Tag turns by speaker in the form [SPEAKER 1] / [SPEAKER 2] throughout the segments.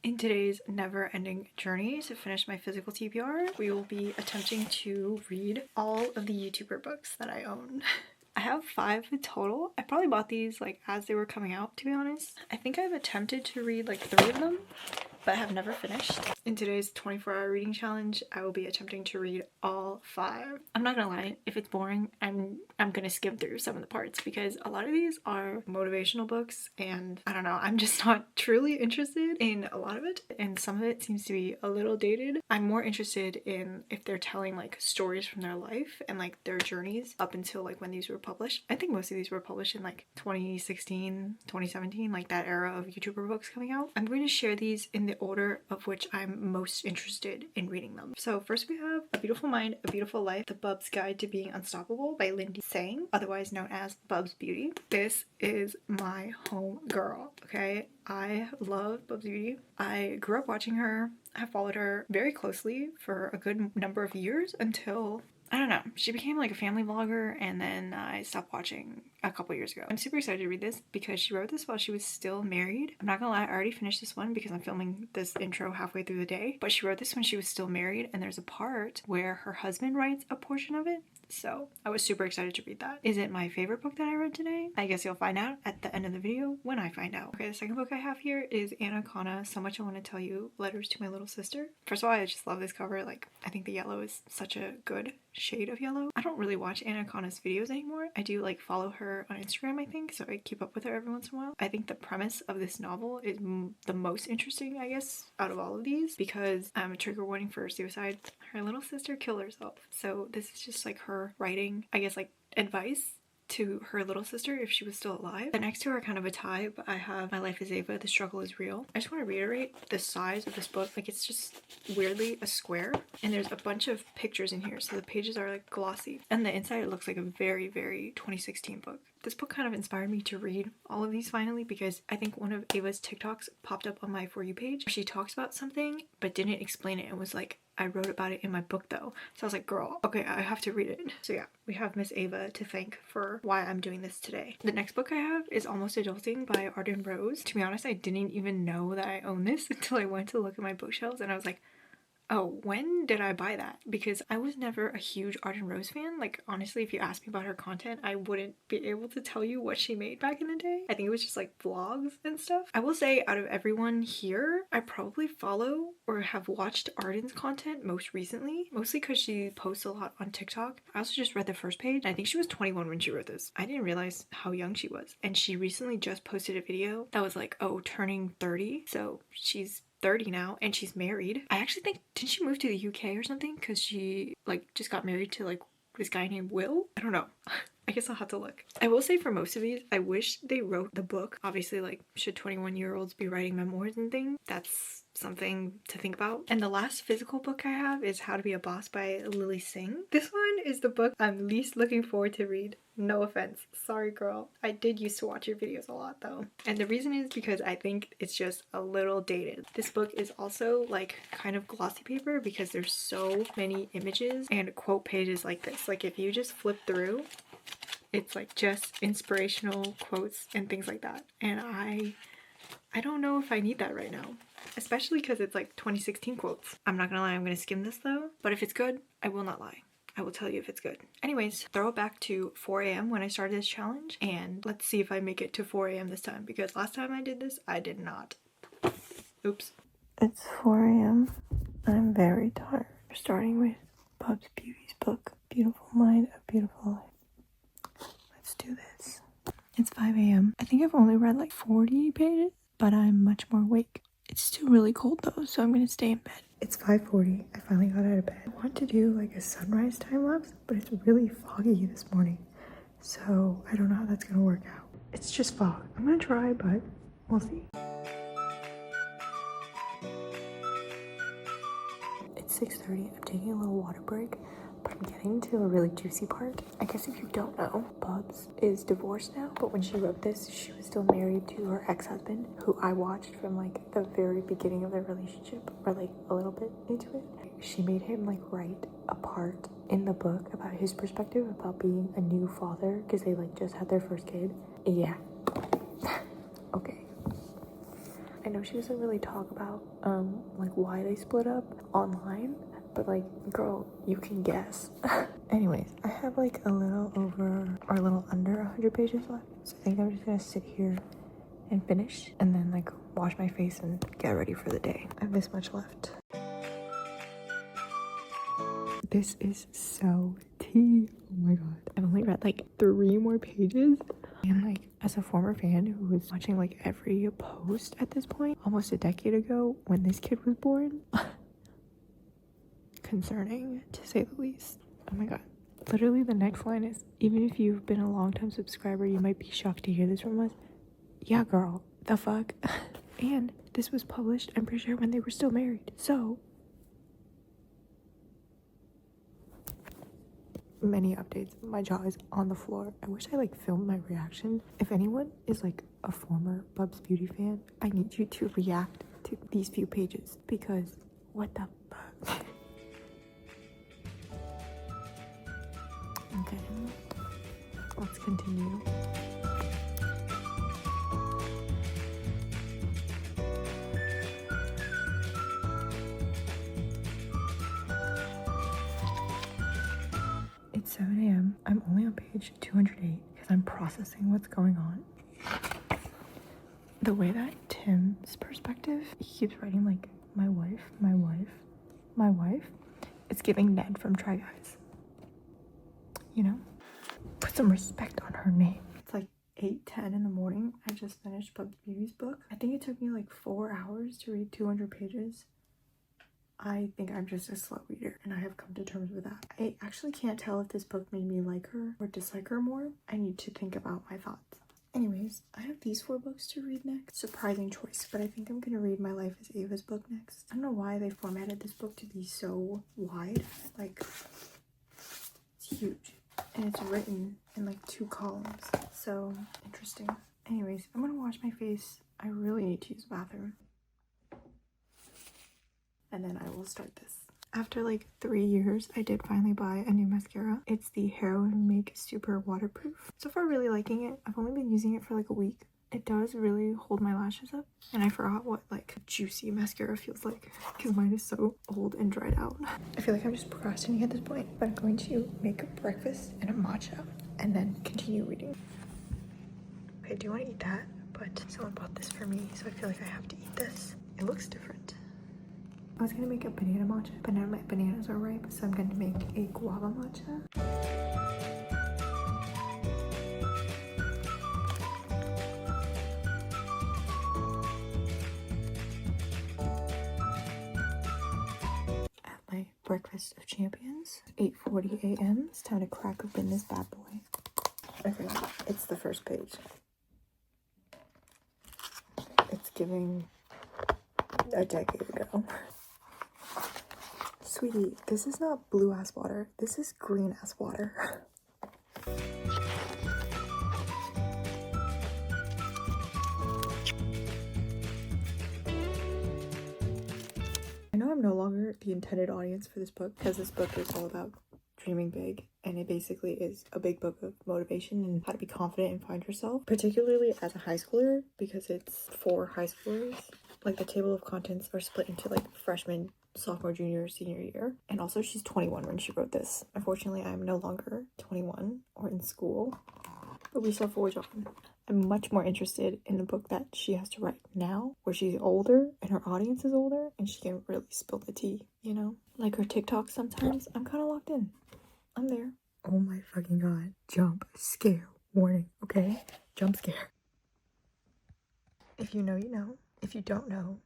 [SPEAKER 1] In today's never-ending journey to finish my physical TBR, we will be attempting to read all of the YouTuber books that I own. I have 5 in total. I probably bought these like as they were coming out, to be honest. I think I've attempted to read like 3 of them, but I have never finished. In today's 24-hour reading challenge, I will be attempting to read all 5. I'm not gonna lie, if it's boring, I'm gonna skim through some of the parts because a lot of these are motivational books and I don't know, I'm just not truly interested in a lot of it, and some of it seems to be a little dated. I'm more interested in if they're telling like stories from their life and like their journeys up until like when these were published. I think most of these were published in like 2016, 2017, like that era of YouTuber books coming out. I'm going to share these in the order of which I'm most interested in reading them. So first we have A Beautiful Mind, A Beautiful Life, The Bub's Guide to Being Unstoppable by Singh, otherwise known as BubzBeauty. This is my home girl, okay? I love BubzBeauty. I grew up watching her. I followed her very closely for a good number of years until, I don't know, she became like a family vlogger, and then I stopped watching a couple years ago. I'm super excited to read this because she wrote this while she was still married. I'm not gonna lie, I already finished this one because I'm filming this intro halfway through the day, but she wrote this when she was still married, and there's a part where her husband writes a portion of it. So I was super excited to read that. Is it my favorite book that I read today? I guess you'll find out at the end of the video when I find out. Okay, the second book I have here is Akana, So Much I Want to Tell You, Letters to My Little Sister. First of all, I just love this cover. Like, I think the yellow is such a good shade of yellow. I don't really watch Akana's videos anymore. I do like follow her on Instagram, I think, so I keep up with her every once in a while. I think the premise of this novel is the most interesting, I guess, out of all of these, because a trigger warning for suicide. Her little sister killed herself. So this is just like her writing, I guess, like advice to her little sister if she was still alive. The next two are kind of a tie, but I have MyLifeAsEva, The Struggle is Real. I just want to reiterate the size of this book. Like, it's just weirdly a square, and there's a bunch of pictures in here, so the pages are like glossy, and the inside it looks like a very, very 2016 book. This book kind of inspired me to read all of these finally because I think one of Ava's TikToks popped up on my For You page. She talks about something but didn't explain it and was like, I wrote about it in my book though. So I was like, girl, okay, I have to read it. So yeah, we have Miss Ava to thank for why I'm doing this today. The next book I have is Almost Adulting by Arden. To be honest, I didn't even know that I owned this until I went to look at my bookshelves, and I was like, oh, when did I buy that? Because I was never a huge Arden fan. Like, honestly, if you asked me about her content, I wouldn't be able to tell you what she made back in the day. I think it was just like vlogs and stuff. I will say, out of everyone here, I probably follow or have watched Arden's content most recently, mostly because she posts a lot on TikTok. I also just read the first page. I think she was 21 when she wrote this. I didn't realize how young she was. And she recently just posted a video that was like, oh, turning 30. So she's 30 now, and she's married. I actually think, didn't she move to the UK or something? Because she like just got married to like this guy named Will? I don't know. I guess I'll have to look. I will say for most of these, I wish they wrote the book. Obviously, like, should 21-year-olds be writing memoirs and things? That's something to think about. And the last physical book I have is How to Be a Boss by Lilly Singh. This one is the book I'm least looking forward to read. No offense. Sorry, girl. I did used to watch your videos a lot though. And the reason is because I think it's just a little dated. This book is also like kind of glossy paper because there's so many images and quote pages like this. Like, if you just flip through, it's like just inspirational quotes and things like that. And I don't know if I need that right now, especially because it's like 2016 quotes. I'm not gonna lie, I'm gonna skim this though, but if it's good, I will not lie. I will tell you if it's good. Anyways, throw it back to 4 a.m. when I started this challenge, and let's see if I make it to 4 a.m. this time, because last time I did this, I did not. Oops. It's 4 a.m. I'm very tired. Starting with BubzBeauty's book, Beautiful Mind, A Beautiful Life. Let's do this. It's 5 a.m. I think I've only read like 40 pages, but I'm much more awake. It's still really cold though, so I'm gonna stay in bed. It's 5:40. I finally got out of bed. I want to do like a sunrise time lapse, but it's really foggy this morning, so I don't know how that's gonna work out. It's just fog. I'm gonna try, but we'll see. It's 6:30. I'm taking a little water break, but I'm getting to a really juicy part. I guess if you don't know, Bubs is divorced now, but when she wrote this, she was still married to her ex-husband, who I watched from like the very beginning of their relationship, or like a little bit into it. She made him like write a part in the book about his perspective about being a new father because they like just had their first kid. Yeah. Okay.
[SPEAKER 2] I know she doesn't really talk about like why they split up online, but like, girl, you can guess. Anyways, I have like a little over or a little under 100 pages left, so I think I'm just gonna sit here and finish and then like wash my face and get ready for the day. I have this much left. This is so tea. Oh my god. I've only read like 3 more pages. And like, as a former fan who was watching like every post at this point, almost a decade ago when this kid was born, concerning to say the least. Oh my god. Literally the next line is, even if you've been a long-time subscriber, you might be shocked to hear this from us. Yeah, girl. The fuck? And this was published, I'm pretty sure, when they were still married. So many updates. My jaw is on the floor. I wish I like filmed my reaction. If anyone is like a former BubzBeauty fan, I need you to react to these few pages, because what the fuck. Okay, let's continue. It's 7 a.m. I'm only on page 208 because I'm processing what's going on. The way that Tim's perspective, he keeps writing like, my wife, my wife, my wife. It's giving Ned from Try Guys. You know? Put some respect on her name. It's like 8:10 in the morning. I just finished BubzBeauty's book. I think it took me like 4 hours to read 200 pages. I think I'm just a slow reader, and I have come to terms with that. I actually can't tell if this book made me like her or dislike her more. I need to think about my thoughts. Anyways, I have these 4 books to read next. Surprising choice, but I think I'm gonna read MyLifeAsEva's book next. I don't know why they formatted this book to be so wide. Like, it's huge. And it's written in like 2 columns. So interesting. Anyways, I'm gonna wash my face. I really need to use the bathroom. And then I will start this. After like 3 years, I did finally buy a new mascara. It's the Heroin Make Super Waterproof. So far, really liking it. I've only been using it for like a week. It does really hold my lashes up. And I forgot what like juicy mascara feels like, because mine is so old and dried out. I feel like I'm just procrastinating at this point, but I'm going to make a breakfast and a matcha and then continue reading. I do want to eat that, but someone bought this for me, so I feel like I have to eat this. It looks different. I was gonna make a banana matcha, but now my bananas are ripe, so I'm gonna make a guava matcha. At my breakfast of champions, 8:40 a.m. It's time to crack open this bad boy. Okay, it's the first page. It's giving a decade ago. Sweetie, this is not blue ass water. This is green ass water. I know I'm no longer the intended audience for this book, because this book is all about dreaming big, and it basically is a big book of motivation and how to be confident and find yourself, particularly as a high schooler, because it's for high schoolers. Like, the table of contents are split into like freshman, sophomore, junior, senior year, and also she's 21 when she wrote this. Unfortunately, I'm no longer 21 or in school, but we shall forge on. I'm much more interested in the book that she has to write now, where she's older and her audience is older and she can really spill the tea, you know? Like her TikTok sometimes, I'm kind of locked in. I'm there. Oh my fucking god. Jump scare warning, okay? Jump scare. If you know, you know. If you don't know,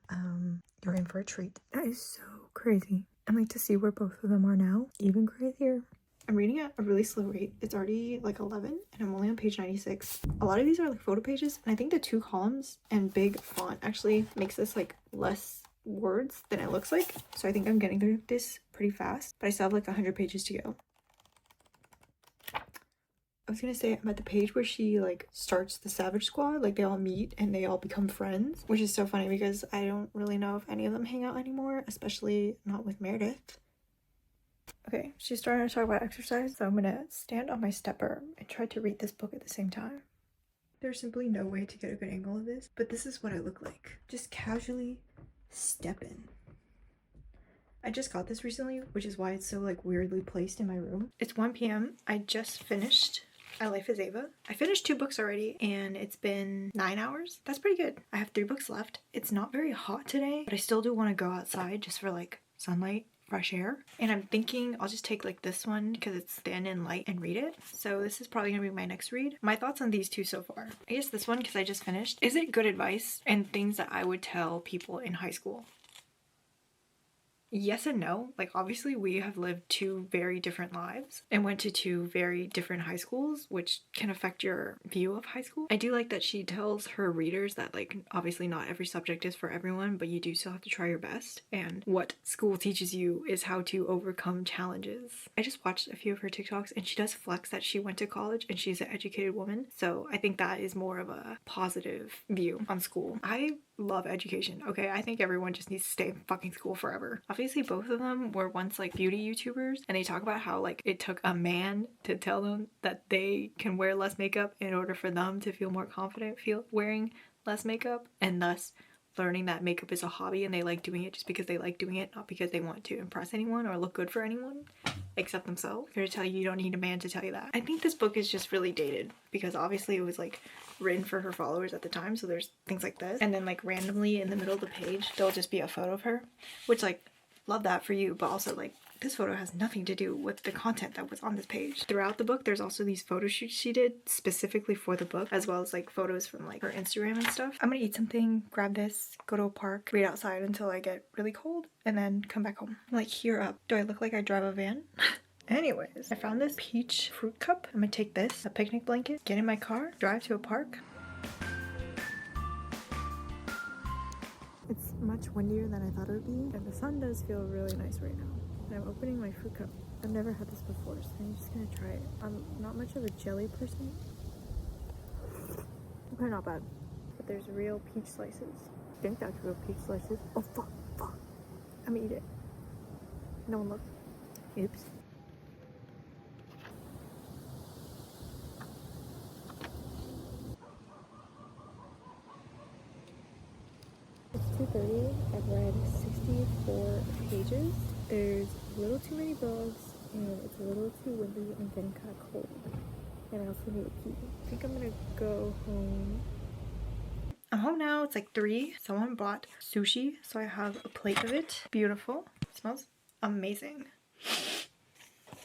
[SPEAKER 2] you're in for a treat. That is so crazy. I'd like to see where both of them are now. Even crazier. I'm reading at a really slow rate. It's already like 11 and I'm only on page 96. A lot of these are like photo pages, and I think the 2 columns and big font actually makes this like less words than it looks like. So I think I'm getting through this pretty fast, but I still have like 100 pages to go. I was gonna say I'm at the page where she like starts the Savage Squad, like they all meet and they all become friends, which is so funny because I don't really know if any of them hang out anymore, especially not with Meredith. Okay, she's starting to talk about exercise, so I'm gonna stand on my stepper and try to read this book at the same time.
[SPEAKER 1] There's simply no way to get a good angle of this, but this is what I look like. Just casually step in. I just got this recently, which is why it's so like weirdly placed in my room. It's 1 p.m. I just finished MyLifeAsEva. I finished 2 books already and it's been 9 hours. That's pretty good. I have 3 books left. It's not very hot today, but I still do want to go outside just for like sunlight, fresh air. And I'm thinking I'll just take like this one because it's thin and light and read it. So this is probably gonna be my next read. My thoughts on these 2 so far. I guess this one because I just finished. Is it good advice and things that I would tell people in high school? Yes and no. Like obviously we have lived 2 very different lives and went to 2 very different high schools, which can affect your view of high school. I do like that she tells her readers that like obviously not every subject is for everyone, but you do still have to try your best, and what school teaches you is how to overcome challenges. I just watched a few of her TikToks and she does flex that she went to college and she's an educated woman, so I think that is more of a positive view on school. I love education, okay? I think everyone just needs to stay in fucking school forever. Obviously both of them were once like beauty YouTubers, and they talk about how like it took a man to tell them that they can wear less makeup in order for them to feel more confident wearing less makeup, and thus learning that makeup is a hobby and they like doing it just because they like doing it, not because they want to impress anyone or look good for anyone except themselves. Here to tell you, you don't need a man to tell you that. I think this book is just really dated because obviously it was like written for her followers at the time, so there's things like this, and then like randomly in the middle of the page there'll just be a photo of her, which like love that for you, but also like this photo has nothing to do with the content that was on this page. Throughout the book there's also these photo shoots she did specifically for the book, as well as like photos from like her Instagram and stuff. I'm gonna eat something, grab this, go to a park, read outside until I get really cold, and then come back home. I'm like here up. Do I look like I drive a van? Anyways, I found this peach fruit cup. I'm gonna take this, a picnic blanket, get in my car, drive to a park. It's much windier than I thought it would be, and the sun does feel really nice right now. And I'm opening my fruit cup. I've never had this before, so I'm just gonna try it. I'm not much of a jelly person. Okay, not bad. But there's real peach slices. I think that's real peach slices. Oh fuck. I'm gonna eat it. No one look. Oops. It's 2:30. I've read 64 pages. There's a little too many bugs, and it's a little too windy and getting kind of cold. And I also need to pee. I think I'm gonna go home. I'm home now. It's like 3. Someone brought sushi, so I have a plate of it. Beautiful. It smells amazing.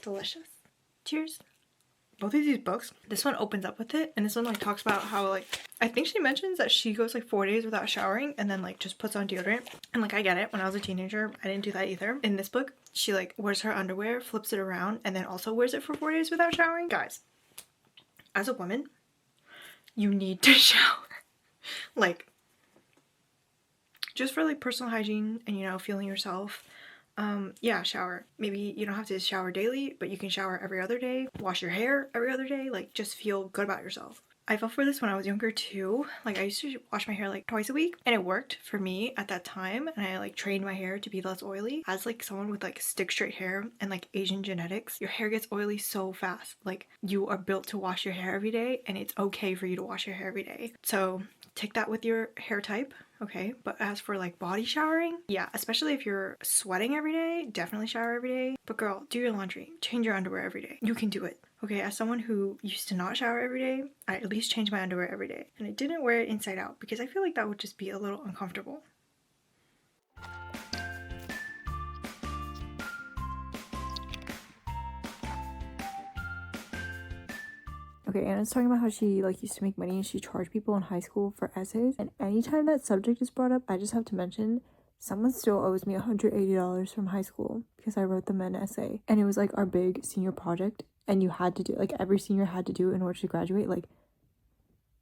[SPEAKER 1] Delicious. Cheers. Both of these books, this one opens up with it, and this one like talks about how like, I think she mentions that she goes like 4 days without showering and then like just puts on deodorant. And like I get it, when I was a teenager I didn't do that either. In this book she like wears her underwear, flips it around, and then also wears it for 4 days without showering. Guys, as a woman you need to shower. Like just for like personal hygiene and, you know, feeling yourself. Yeah, shower. Maybe you don't have to shower daily, but you can shower every other day. Wash your hair every other day. Like just feel good about yourself. I fell for this when I was younger too. Like I used to wash my hair like twice a week, and it worked for me at that time, and I like trained my hair to be less oily. As like someone with like stick straight hair and like Asian genetics, your hair gets oily so fast. Like you are built to wash your hair every day, and it's okay for you to wash your hair every day. So take that with your hair type. Okay, but as for like body showering, yeah, especially if you're sweating every day, definitely shower every day. But girl, do your laundry, change your underwear every day. You can do it. Okay, as someone who used to not shower every day, I at least changed my underwear every day. And I didn't wear it inside out because I feel like that would just be a little uncomfortable. Okay, Anna's talking about how she like used to make money and she charged people in high school for essays. And anytime that subject is brought up, I just have to mention someone still owes me $180 from high school because I wrote them an essay. And it was like our big senior project, and you had to do, like every senior had to do in order to graduate. Like,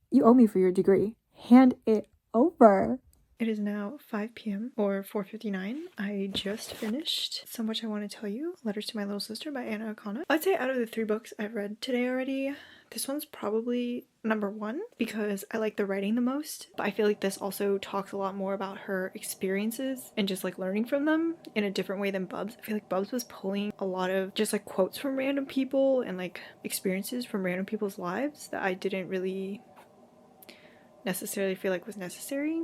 [SPEAKER 1] you owe me for your degree. Hand it over. It is now 5 p.m. or 4:59. I just finished So Much I Want to Tell You, Letters to My Little Sister by Akana. I'd say out of the 3 books I've read today already, this one's probably number 1 because I like the writing the most. But I feel like this also talks a lot more about her experiences and just like learning from them in a different way than Bubs. I feel like Bubs was pulling a lot of just like quotes from random people and like experiences from random people's lives that I didn't really necessarily feel like was necessary.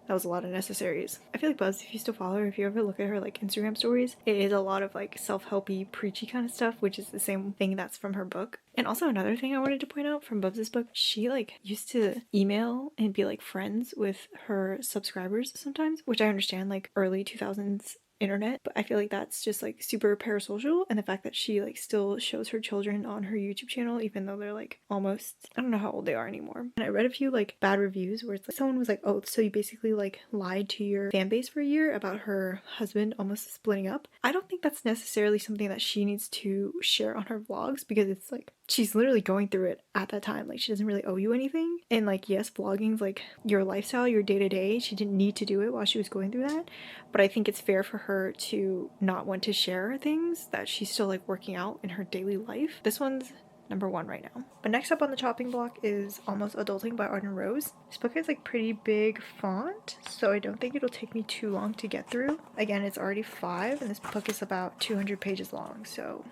[SPEAKER 1] That was a lot of necessaries. I feel like Buzz, if you still follow her, if you ever look at her like Instagram stories, it is a lot of like self-helpy, preachy kind of stuff, which is the same thing that's from her book. And also another thing I wanted to point out from Bubs' book, she like used to email and be like friends with her subscribers sometimes, which I understand, like early 2000s internet, but I feel like that's just like super parasocial. And the fact that she like still shows her children on her YouTube channel even though they're like almost, I don't know how old they are anymore. And I read a few like bad reviews where it's like someone was like, oh, so you basically like lied to your fan base for a year about her husband almost splitting up. I don't think that's necessarily something that she needs to share on her vlogs, because it's like she's literally going through it at that time. Like, she doesn't really owe you anything. And like, yes, vlogging's like your lifestyle, your day-to-day. She didn't need to do it while she was going through that, but I think it's fair for her to not want to share things that she's still like working out in her daily life. This one's number 1 right now. But next up on the chopping block is Almost Adulting by Arden Rose. This book has like pretty big font, so I don't think it'll take me too long to get through. Again, it's already 5 and this book is about 200 pages long, so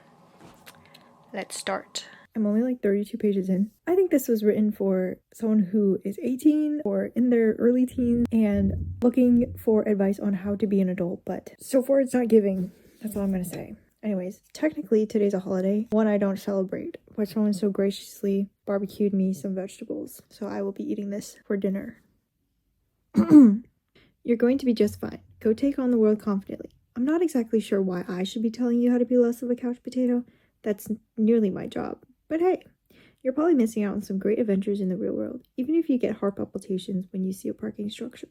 [SPEAKER 1] let's start. I'm only like 32 pages in. I think this was written for someone who is 18 or in their early teens and looking for advice on how to be an adult, but so far it's not giving. That's all I'm gonna say. Anyways, technically today's a holiday, one I don't celebrate, but someone so graciously barbecued me some vegetables, so I will be eating this for dinner. You're going to be just fine. Go take on the world confidently. I'm not exactly sure why I should be telling you how to be less of a couch potato. That's nearly my job. But hey, you're probably missing out on some great adventures in the real world, even if you get heart palpitations when you see a parking structure.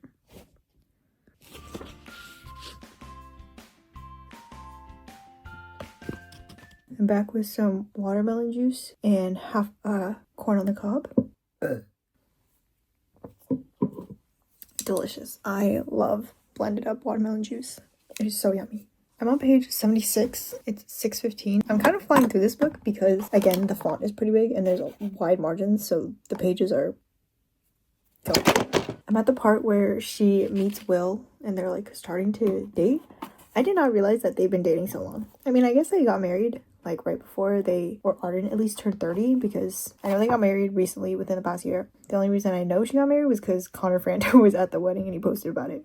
[SPEAKER 1] I'm back with some watermelon juice and half corn on the cob. Delicious. I love blended up watermelon juice. It is so yummy. I'm on page 76. It's 6:15. I'm kind of flying through this book because, again, the font is pretty big and there's wide margins, so the pages are going. I'm at the part where she meets Will and they're like starting to date. I did not realize that they've been dating so long. I mean, I guess they got married like right before they, or Arden at least, turned 30, because I know they got married recently within the past year. The only reason I know she got married was because Connor Franto was at the wedding and he posted about it.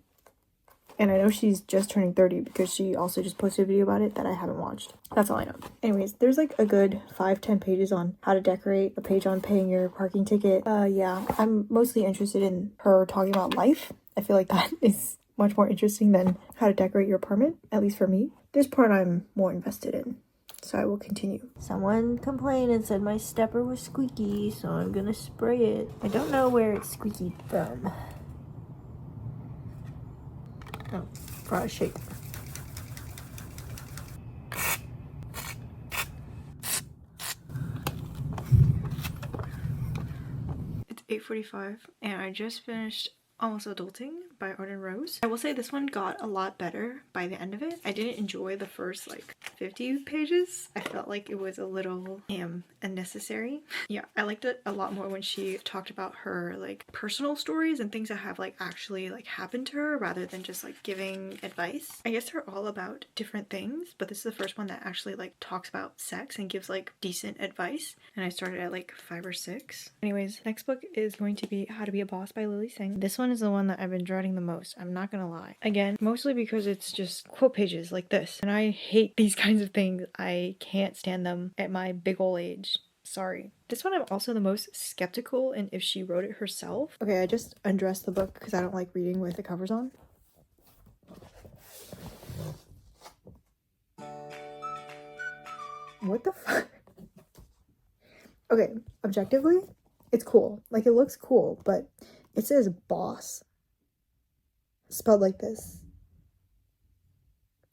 [SPEAKER 1] And I know she's just turning 30 because she also just posted a video about it that I haven't watched. That's all I know. Anyways, there's like a good 5-10 pages on how to decorate, a page on paying your parking ticket. Yeah, I'm mostly interested in her talking about life. I feel like that is much more interesting than how to decorate your apartment, at least for me. This part I'm more invested in, so I will continue. Someone complained and said my stepper was squeaky, so I'm gonna spray it. I don't know where it's squeaky from. Oh, brought a shake. It's 8:45 and I just finished Almost Adulting by Arden Rose. I will say this one got a lot better by the end of it. I didn't enjoy the first like 50 pages. I felt like it was a little unnecessary. Yeah, I liked it a lot more when she talked about her like personal stories and things that have like actually like happened to her rather than just like giving advice. I guess they're all about different things, but this is the first one that actually like talks about sex and gives like decent advice. And I started at like 5 or 6. Anyways, next book is going to be How to Be a Boss by Lilly Singh. This one is the one that I've been dreading the most. I'm not gonna lie. Again, mostly because it's just quote pages like this. And I hate these kinds of things. I can't stand them at my big ol' age. Sorry. This one I'm also the most skeptical in if she wrote it herself. Okay, I just undressed the book because I don't like reading with the covers on. What the fuck? Okay, objectively, it's cool. Like, it looks cool, but it says boss. Spelled like this.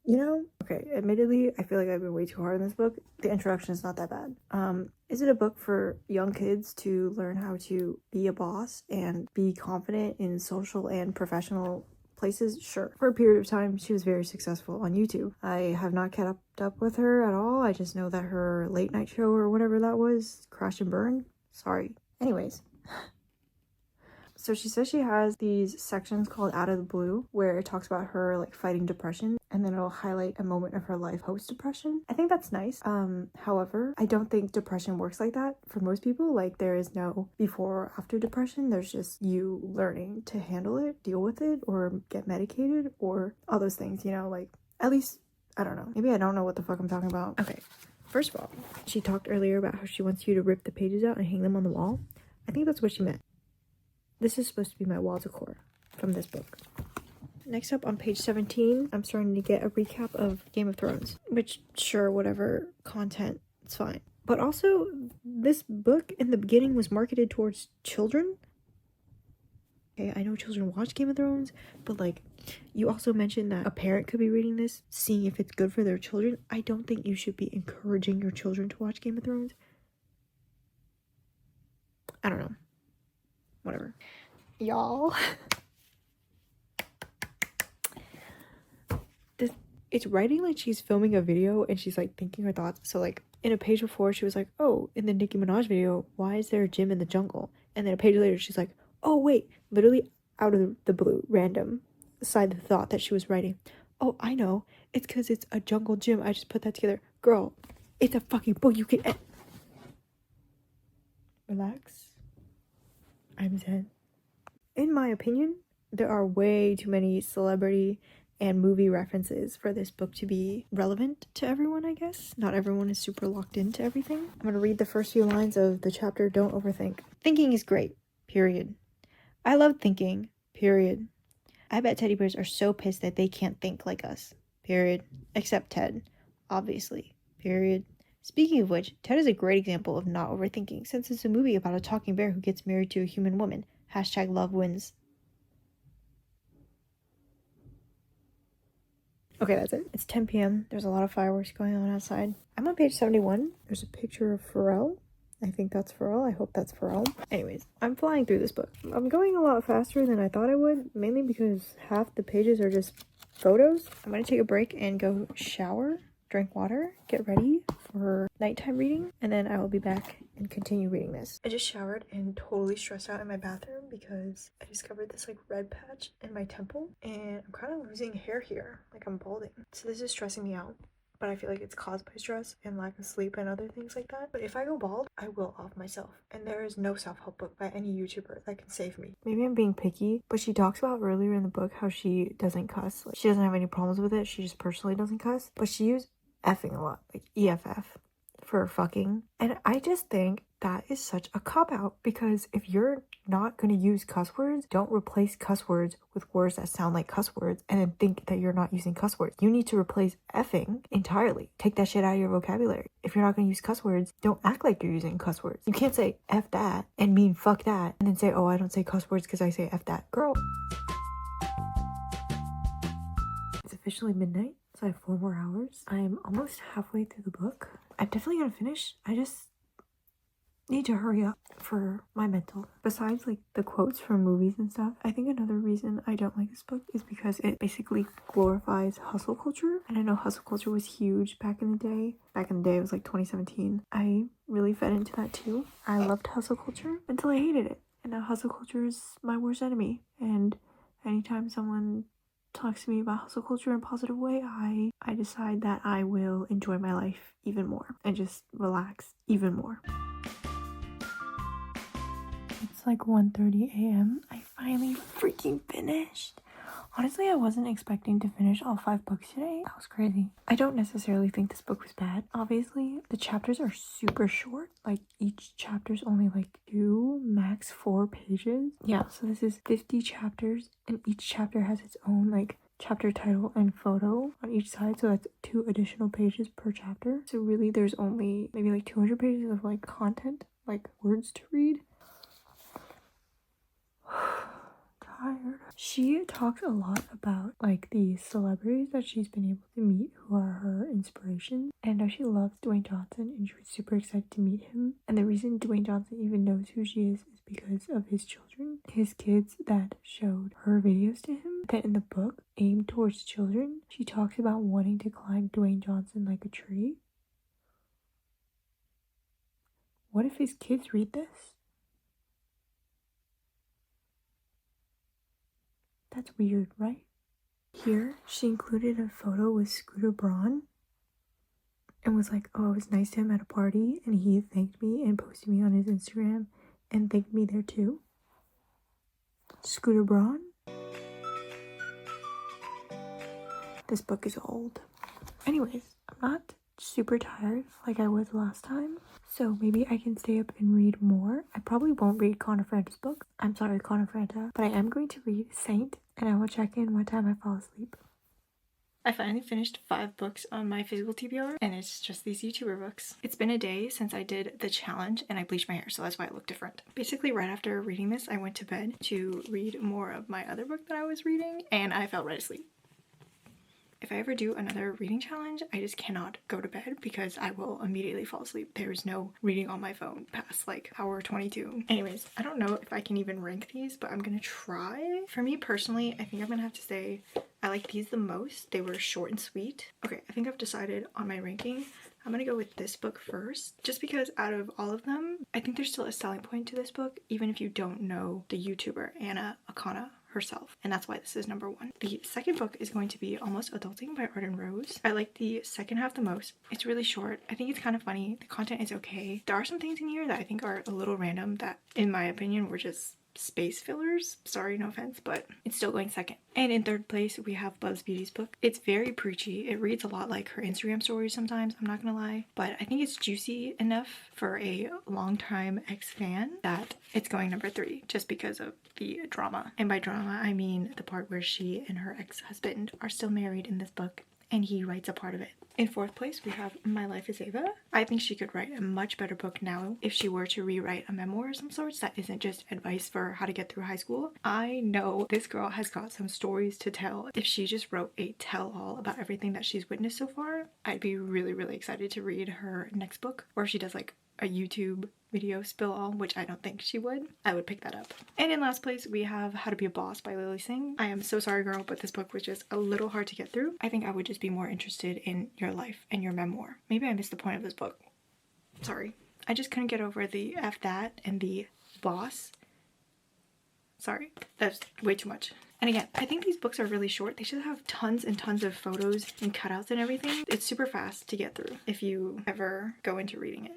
[SPEAKER 1] You know? Okay, admittedly, I feel like I've been way too hard on this book. The introduction is not that bad. Is it a book for young kids to learn how to be a boss and be confident in social and professional places? Sure. For a period of time, she was very successful on YouTube. I have not kept up with her at all. I just know that her late night show or whatever that was crashed and burned. Sorry. Anyways.
[SPEAKER 2] So she says she has these sections called Out of the Blue where it talks about her like fighting depression, and then it'll highlight a moment of her life post depression. I think that's nice. However, I don't think depression works like that for most people. Like, there is no before or after depression. There's just you learning to handle it, deal with it, or get medicated, or all those things, you know, like, at least, I don't know. Maybe I don't know what the fuck I'm talking about. Okay, first of all, she talked earlier about how she wants you to rip the pages out and hang them on the wall. I think that's what she meant. This is supposed to be my wall decor from this book. Next up on page 17, I'm starting to get a recap of Game of Thrones, which, sure, whatever content, it's fine. But also, this book in the beginning was marketed towards children. Okay, I know children watch Game of Thrones, but like, you also mentioned that a parent could be reading this, seeing if it's good for their children. I don't think you should be encouraging your children to watch Game of Thrones. I don't know. Whatever. Y'all. It's writing like she's filming a video and she's like thinking her thoughts. So like in a page before she was like, oh, in the Nicki Minaj video, why is there a gym in the jungle? And then a page later she's like, oh wait, literally out of the blue, random side of the thought that she was writing. Oh, I know, it's because it's a jungle gym. I just put that together. Girl, it's a fucking book. You can relax. I'm zen. In my opinion, there are way too many celebrity and movie references for this book to be relevant to everyone, I guess. Not everyone is super locked into everything. I'm going to read the first few lines of the chapter, Don't Overthink. Thinking is great, period. I love thinking, period. I bet teddy bears are so pissed that they can't think like us, period. Except Ted, obviously, period. Speaking of which, Ted is a great example of not overthinking, since it's a movie about a talking bear who gets married to a human woman. Hashtag love wins. Okay, that's it. It's 10 p.m. There's a lot of fireworks going on outside. I'm on page 71. There's a picture of Pharrell. I think that's Pharrell. I hope that's Pharrell. Anyways, I'm flying through this book. I'm going a lot faster than I thought I would, mainly because half the pages are just photos. I'm going to take a break and go shower, drink water, get ready for nighttime reading, and then I will be back and continue reading this. I just showered and totally stressed out in my bathroom because I discovered this like red patch in my temple, and I'm kind of losing hair here, like I'm balding. So this is stressing me out, but I feel like it's caused by stress and lack of sleep and other things like that. But if I go bald, I will off myself, and there is no self-help book by any YouTuber that can save me. Maybe I'm being picky, but she talks about earlier in the book how she doesn't cuss. Like, she doesn't have any problems with it, she just personally doesn't cuss, but she used effing a lot, like EFF for fucking. And I just think that is such a cop-out, because if you're not going to use cuss words, don't replace cuss words with words that sound like cuss words and then think that you're not using cuss words. You need to replace effing entirely. Take that shit out of your vocabulary. If you're not going to use cuss words, don't act like you're using cuss words. You can't say F that and mean fuck that and then say, oh, I don't say cuss words because I say F that. Girl. It's officially midnight, so I have 4 more hours. I'm almost halfway through the book. I'm definitely gonna finish. I just need to hurry up for my mental. Besides like the quotes from movies and stuff, I think another reason I don't like this book is because it basically glorifies hustle culture. And I know hustle culture was huge back in the day. Back in the day, it was like 2017. I really fed into that too. I loved hustle culture until I hated it. And now hustle culture is my worst enemy. And anytime someone talks to me about hustle culture in a positive way, I decide that I will enjoy my life even more and just relax even more. It's like 1:30 a.m. I finally freaking finished. Honestly, I wasn't expecting to finish all 5 books today. That was crazy. I don't necessarily think this book was bad. Obviously, the chapters are super short. Like, each chapter's only like 2, max 4 pages. Yeah, so this is 50 chapters, and each chapter has its own like chapter title and photo on each side, so that's 2 additional pages per chapter. So really, there's only maybe like 200 pages of like content, like words to read. Tired. She talks a lot about like the celebrities that she's been able to meet who are her inspiration, and how she loves Dwayne Johnson and she was super excited to meet him. And the reason Dwayne Johnson even knows who she is because of his children, his kids that showed her videos to him. That in the book aimed towards children, she talks about wanting to climb Dwayne Johnson like a tree. What if his kids read this? That's weird, right? Here, she included a photo with Scooter Braun and was like, oh, I was nice to him at a party and he thanked me and posted me on his Instagram and thanked me there too. Scooter Braun? This book is old. Anyways, I'm not super tired like I was last time, so maybe I can stay up and read more. I probably won't read Connor Franta's book. I'm sorry, Connor Franta, but I am going to read Saint, and I will check in what time I fall asleep.
[SPEAKER 1] I finally finished 5 books on my physical TBR, and it's just these YouTuber books. It's been a day since I did the challenge and I bleached my hair, so that's why I look different. Basically, right after reading this, I went to bed to read more of my other book that I was reading, and I fell right asleep. If I ever do another reading challenge, I just cannot go to bed because I will immediately fall asleep. There's no reading on my phone past like hour 22. Anyways, I don't know if I can even rank these, but I'm gonna try. For me personally, I think I'm gonna have to say I like these the most. They were short and sweet. Okay, I think I've decided on my ranking. I'm gonna go with this book first, just because out of all of them, I think there's still a selling point to this book, even if you don't know the YouTuber Akana herself, and that's why this is number 1. The second book is going to be Almost Adulting by Arden Rose. I like the second half the most. It's really short. I think it's kind of funny. The content is okay. There are some things in here that I think are a little random that, in my opinion, were just space fillers. Sorry, no offense, but it's still going second. And in third place, we have BubzBeauty's book. It's very preachy. It reads a lot like her Instagram stories sometimes, I'm not gonna lie, but I think it's juicy enough for a longtime ex-fan that it's going number 3 just because of the drama. And by drama, I mean the part where she and her ex-husband are still married in this book and he writes a part of it. In fourth place, we have MyLifeAsEva. I think she could write a much better book now if she were to rewrite a memoir of some sorts that isn't just advice for how to get through high school. I know this girl has got some stories to tell. If she just wrote a tell-all about everything that she's witnessed so far, I'd be really, really excited to read her next book. Or if she does like a YouTube video spill all, which I don't think she would, I would pick that up. And in last place, we have How to Be a Boss by Lilly Singh. I am so sorry, girl, but this book was just a little hard to get through. I think I would just be more interested in your life and your memoir. Maybe I missed the point of this book. Sorry. I just couldn't get over the F that and the boss. Sorry, that's way too much. And again, I think these books are really short. They should have tons and tons of photos and cutouts and everything. It's super fast to get through if you ever go into reading it.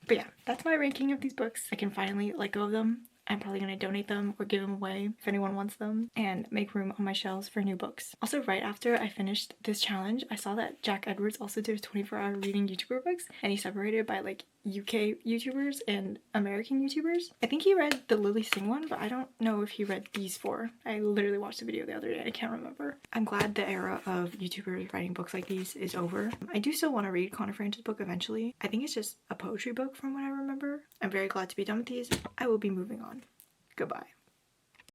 [SPEAKER 1] But yeah, that's my ranking of these books. I can finally let go of them. I'm probably going to donate them or give them away if anyone wants them and make room on my shelves for new books. Also, right after I finished this challenge, I saw that Jack Edwards also did 24-hour reading YouTuber books and he separated by like UK YouTubers and American YouTubers. I think he read the Lilly Singh one, but I don't know if he read these 4. I literally watched the video the other day. I can't remember. I'm glad the era of YouTubers writing books like these is over. I do still want to read Connor Franta's book eventually. I think it's just a poetry book from what I remember. I'm very glad to be done with these. I will be moving on. Goodbye.